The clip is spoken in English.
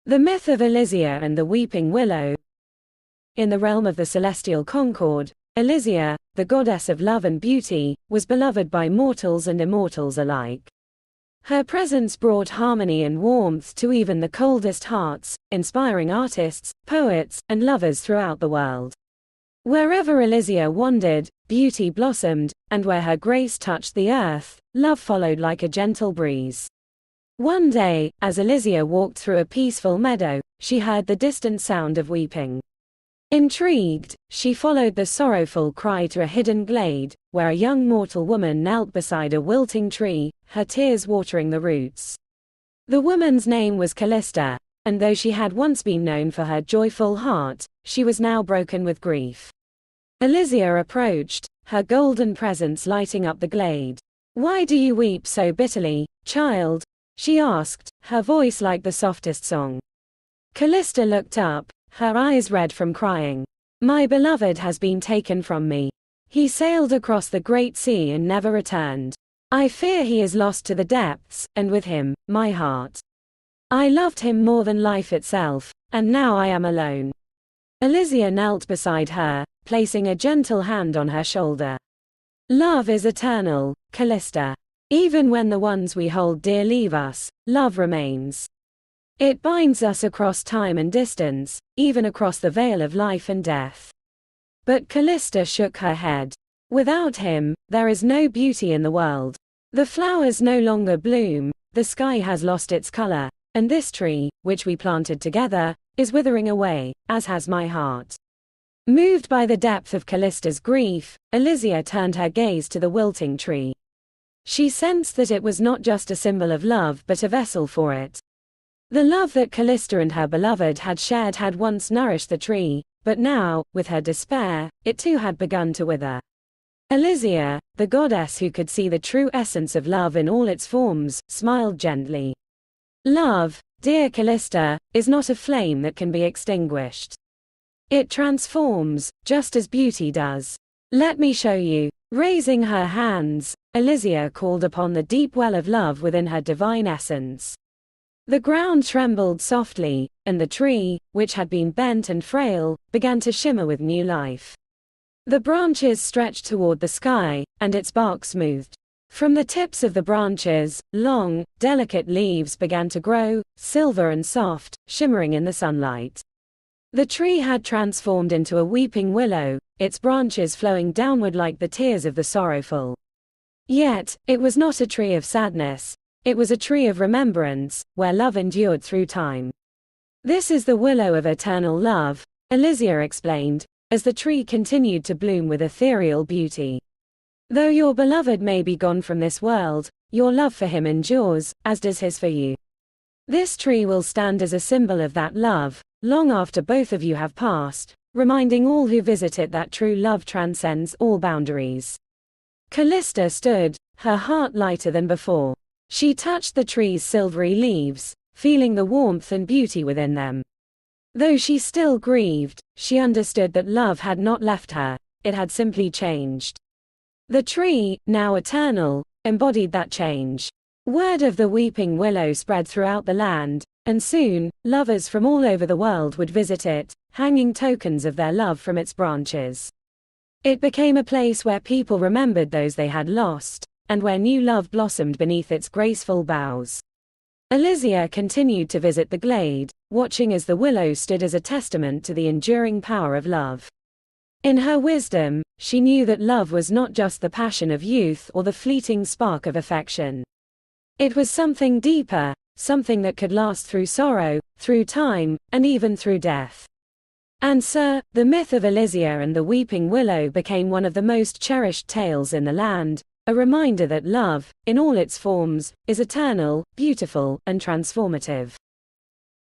The myth of Alysia and the weeping willow. In the realm of the Celestial Concord, Elysia, the goddess of love and beauty, was beloved by mortals and immortals alike. Her presence brought harmony and warmth to even the coldest hearts, inspiring artists, poets, and lovers throughout the world. Wherever Elysia wandered, beauty blossomed, and where her grace touched the earth, love followed like a gentle breeze. One day, as Elysia walked through a peaceful meadow, she heard the distant sound of weeping. Intrigued, she followed the sorrowful cry to a hidden glade, where a young mortal woman knelt beside a wilting tree, her tears watering the roots. The woman's name was Kalista, and though she had once been known for her joyful heart, she was now broken with grief. Elysia approached, her golden presence lighting up the glade. "Why do you weep so bitterly, child?" she asked, her voice like the softest song. Kalista looked up, her eyes red from crying. "My beloved has been taken from me. He sailed across the great sea and never returned. I fear he is lost to the depths, and with him, my heart. I loved him more than life itself, and now I am alone." Elysia knelt beside her, placing a gentle hand on her shoulder. "Love is eternal, Kalista. Even when the ones we hold dear leave us, love remains. It binds us across time and distance, even across the veil of life and death." But Kalista shook her head. "Without him, there is no beauty in the world. The flowers no longer bloom, the sky has lost its color, and this tree, which we planted together, is withering away, as has my heart." Moved by the depth of Kalista's grief, Elysia turned her gaze to the wilting tree. She sensed that it was not just a symbol of love but a vessel for it. The love that Kalista and her beloved had shared had once nourished the tree, but now, with her despair, it too had begun to wither. Elysia, the goddess who could see the true essence of love in all its forms, smiled gently. "Love, dear Kalista, is not a flame that can be extinguished. It transforms, just as beauty does. Let me show you." Raising her hands, Elysia called upon the deep well of love within her divine essence. The ground trembled softly, and the tree, which had been bent and frail, began to shimmer with new life. The branches stretched toward the sky, and its bark smoothed. From the tips of the branches, long, delicate leaves began to grow, silver and soft, shimmering in the sunlight. The tree had transformed into a weeping willow, its branches flowing downward like the tears of the sorrowful. Yet, it was not a tree of sadness. It was a tree of remembrance, where love endured through time. "This is the willow of eternal love," Elysia explained, as the tree continued to bloom with ethereal beauty. "Though your beloved may be gone from this world, your love for him endures, as does his for you. This tree will stand as a symbol of that love, long after both of you have passed, reminding all who visit it that true love transcends all boundaries." Kalista stood, her heart lighter than before. She touched the tree's silvery leaves, feeling the warmth and beauty within them. Though she still grieved, she understood that love had not left her, it had simply changed. The tree, now eternal, embodied that change. Word of the weeping willow spread throughout the land, and soon, lovers from all over the world would visit it, hanging tokens of their love from its branches. It became a place where people remembered those they had lost, and where new love blossomed beneath its graceful boughs. Elysia continued to visit the glade, watching as the willow stood as a testament to the enduring power of love. In her wisdom, she knew that love was not just the passion of youth or the fleeting spark of affection. It was something deeper, something that could last through sorrow, through time, and even through death. And so, the myth of Elysia and the weeping willow became one of the most cherished tales in the land, a reminder that love, in all its forms, is eternal, beautiful, and transformative.